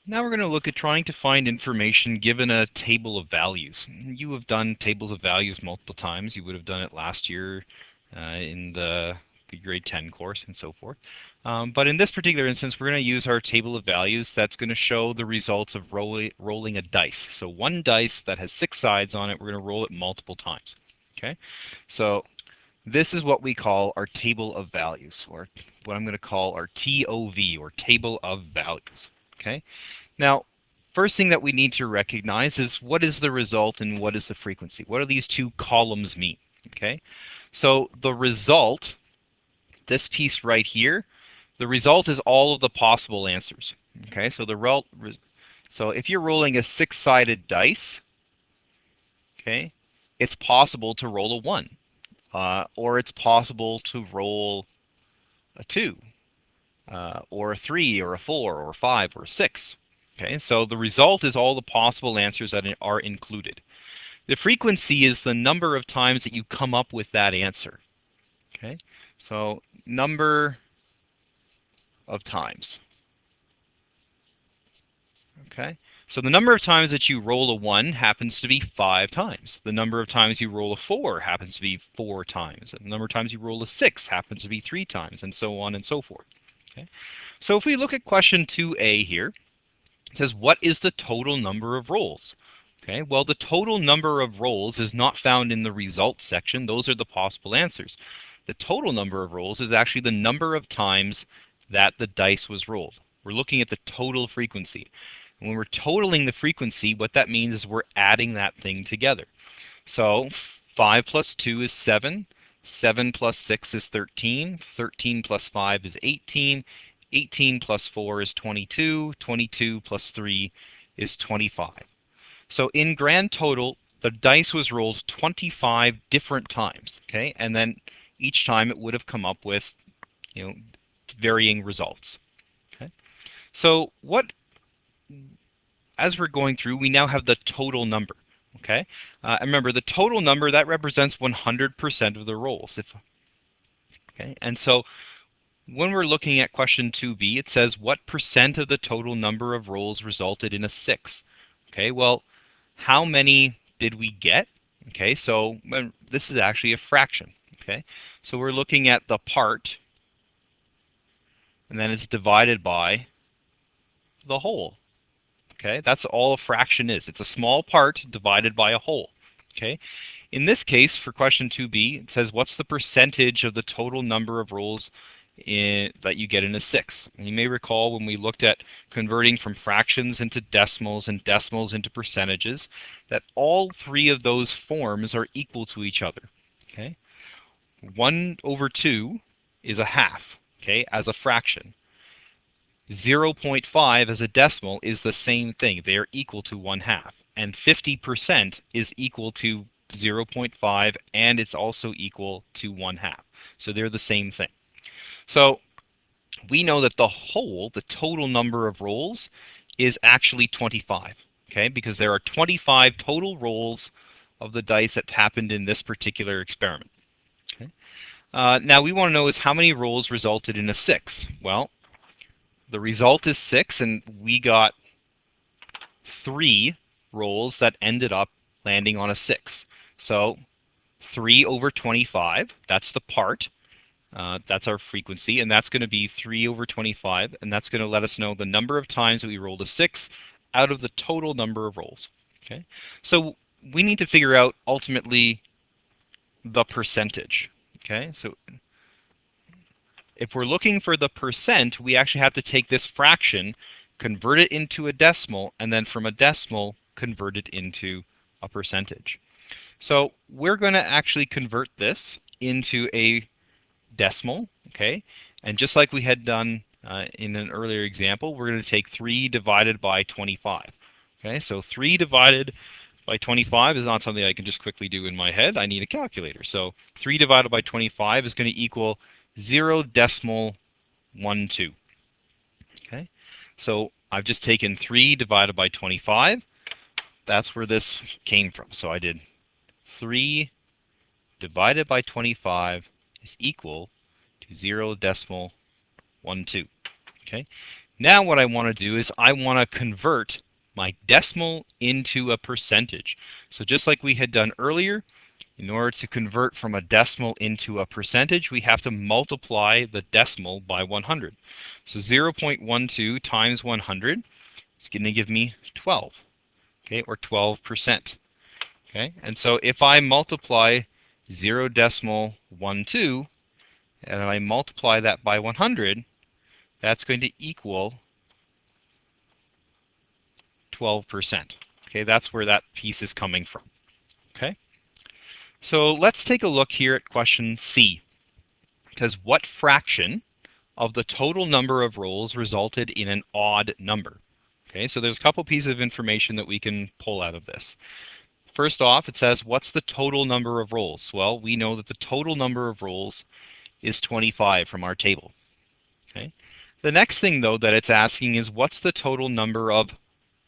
Now we're going to look at trying to find information given a table of values. You have done tables of values multiple times. You would have done it last year in the grade 10 course and so forth. But in this particular instance, we're going to use our table of values that's going to show the results of rolling a dice. So one dice that has 6 sides on it, we're going to roll it multiple times. Okay, so this is what we call our table of values, or what I'm going to call our TOV, or table of values. Okay. Now, first thing that we need to recognize is what is the result and what is the frequency? What do these two columns mean? Okay, so the result, this piece right here, the result is all of the possible answers. Okay, so so if you're rolling a 6-sided dice, okay, it's possible to roll a 1, or it's possible to roll a 2, or a 3, or a 4, or a 5, or a 6. Okay, so the result is all the possible answers that are included. The frequency is the number of times that you come up with that answer. Okay, so number of times. Okay, so the number of times that you roll a 1 happens to be 5 times. The number of times you roll a 4 happens to be 4 times. And the number of times you roll a 6 happens to be 3 times, and so on and so forth. Okay, so if we look at question 2a here, it says, what is the total number of rolls? Okay, well, the total number of rolls is not found in the results section. Those are the possible answers. The total number of rolls is actually the number of times that the dice was rolled. We're looking at the total frequency. And when we're totaling the frequency, what that means is we're adding that thing together. So 5 plus 2 is 7. 7 plus 6 is 13. 13 plus 5 is 18. 18 plus 4 is 22. 22 plus 3 is 25. So in grand total, the dice was rolled 25 different times, okay? And then each time it would have come up with, varying results. Okay? So as we're going through, we now have the total number. Okay? And remember, the total number, that represents 100% of the rolls. Okay? And so when we're looking at question 2b, it says what percent of the total number of rolls resulted in a 6? Okay, well, how many did we get? Okay, so this is actually a fraction. Okay, so we're looking at the part, and then it's divided by the whole. Okay, that's all a fraction is. It's a small part divided by a whole. Okay, in this case, for question 2b, it says what's the percentage of the total number of rolls that you get in a 6. And you may recall when we looked at converting from fractions into decimals and decimals into percentages, that all 3 of those forms are equal to each other. Okay, 1 over 2 is a half, okay, as a fraction. 0.5 as a decimal is the same thing. They are equal to 1/2. And 50% is equal to 0.5, and it's also equal to 1/2. So they're the same thing. So we know that the whole, the total number of rolls, is actually 25. Okay, because there are 25 total rolls of the dice that happened in this particular experiment. Okay. Now we want to know is how many rolls resulted in a 6. Well, the result is 6, and we got 3 rolls that ended up landing on a 6. So 3 over 25, that's the part. That's our frequency, and that's going to be 3 over 25, and that's going to let us know the number of times that we rolled a 6 out of the total number of rolls. Okay, so we need to figure out ultimately the percentage. Okay, so if we're looking for the percent, we actually have to take this fraction, convert it into a decimal, and then from a decimal, convert it into a percentage. So we're going to actually convert this into a decimal, okay? And just like we had done in an earlier example, we're going to take 3 divided by 25. Okay, so 3 divided by 25 is not something I can just quickly do in my head. I need a calculator. So 3 divided by 25 is going to equal 0.12. Okay, so I've just taken 3 divided by 25. That's where this came from. So I did 3 divided by 25 is equal to 0.12. Okay, Now what I want to do is I want to convert my decimal into a percentage. So just like we had done earlier, in order to convert from a decimal into a percentage, we have to multiply the decimal by 100. So 0.12 times 100 is going to give me 12, okay, or 12%. Okay, and so if I multiply 0.12 and I multiply that by 100, that's going to equal 12%. Okay, that's where that piece is coming from. Okay, so let's take a look here at question C. It says, what fraction of the total number of rolls resulted in an odd number? Okay, so there's a couple pieces of information that we can pull out of this. First off, it says, what's the total number of rolls? Well, we know that the total number of rolls is 25 from our table. Okay. The next thing, though, that it's asking is, what's the total number of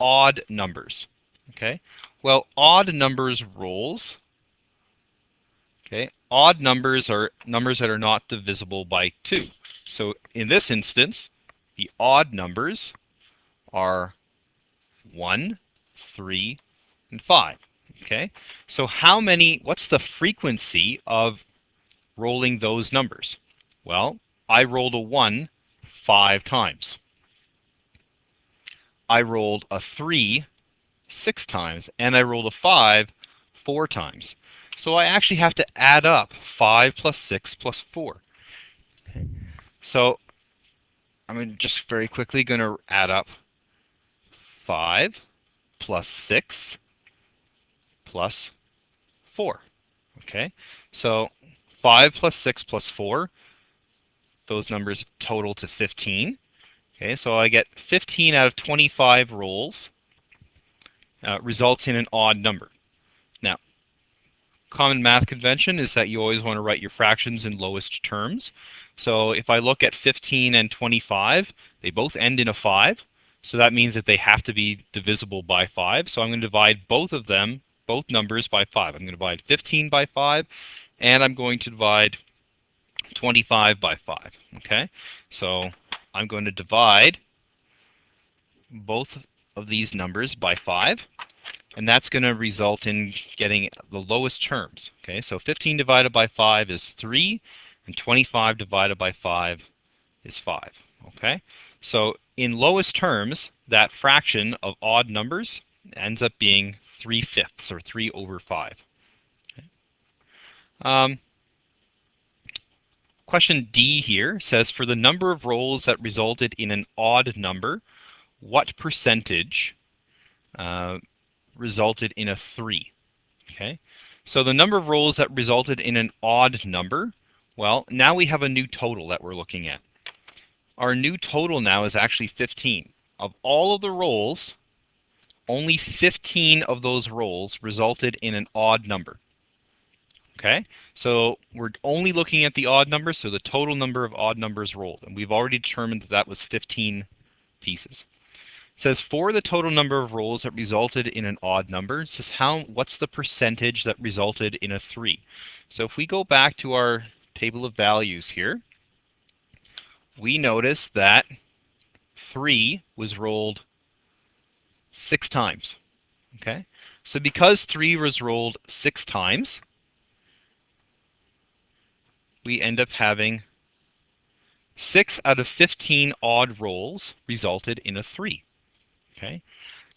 odd numbers? Okay. Well, odd numbers rolls. Okay. Odd numbers are numbers that are not divisible by 2. So in this instance, the odd numbers are 1, 3, and 5. Okay. So what's the frequency of rolling those numbers? Well, I rolled a 1 5 times. I rolled a 3 6 times, and I rolled a 5 4 times. So I actually have to add up 5 plus 6 plus 4. Okay. So I'm just very quickly going to add up 5 plus 6 plus 4. Okay, so 5 plus 6 plus 4, those numbers total to 15. Okay, so I get 15 out of 25 rolls results in an odd number. Now, common math convention is that you always want to write your fractions in lowest terms. So if I look at 15 and 25, they both end in a 5. So that means that they have to be divisible by 5. So I'm going to divide both of them, both numbers, by 5. I'm going to divide 15 by 5, and I'm going to divide 25 by 5. Okay, so I'm going to divide both of these numbers by 5, and that's going to result in getting the lowest terms. Okay, so 15 divided by 5 is 3, and 25 divided by 5 is 5. Okay, so in lowest terms, that fraction of odd numbers ends up being 3/5 or 3 over 5. Okay. Question D here says, for the number of rolls that resulted in an odd number, what percentage resulted in a 3? Okay, so the number of rolls that resulted in an odd number, well, now we have a new total that we're looking at. Our new total now is actually 15. Of all of the rolls, only 15 of those rolls resulted in an odd number. Okay, so we're only looking at the odd numbers, so the total number of odd numbers rolled, and we've already determined that that was 15 pieces. It says for the total number of rolls that resulted in an odd number, it says what's the percentage that resulted in a 3? So if we go back to our table of values here, we notice that 3 was rolled 6 times. Okay, so because 3 was rolled 6 times, we end up having 6 out of 15 odd rolls resulted in a 3. Okay,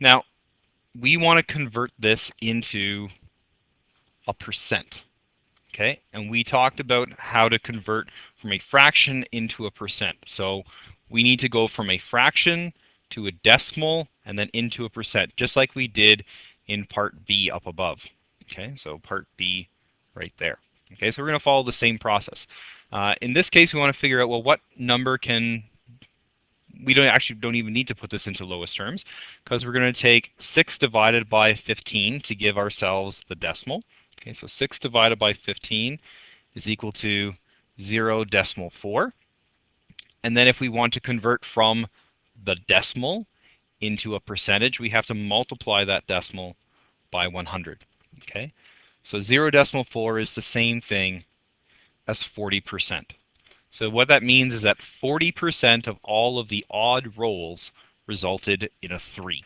now we want to convert this into a percent. Okay, and we talked about how to convert from a fraction into a percent. So we need to go from a fraction to a decimal and then into a percent, just like we did in part B up above. Okay, so part B right there. Okay, so we're going to follow the same process. In this case, we want to figure out, well, what number we don't even need to put this into lowest terms, because we're going to take 6 divided by 15 to give ourselves the decimal. Okay, so 6 divided by 15 is equal to 0.4. And then if we want to convert from the decimal into a percentage, we have to multiply that decimal by 100. Okay, so 0.4 is the same thing as 40%. So what that means is that 40% of all of the odd rolls resulted in a 3.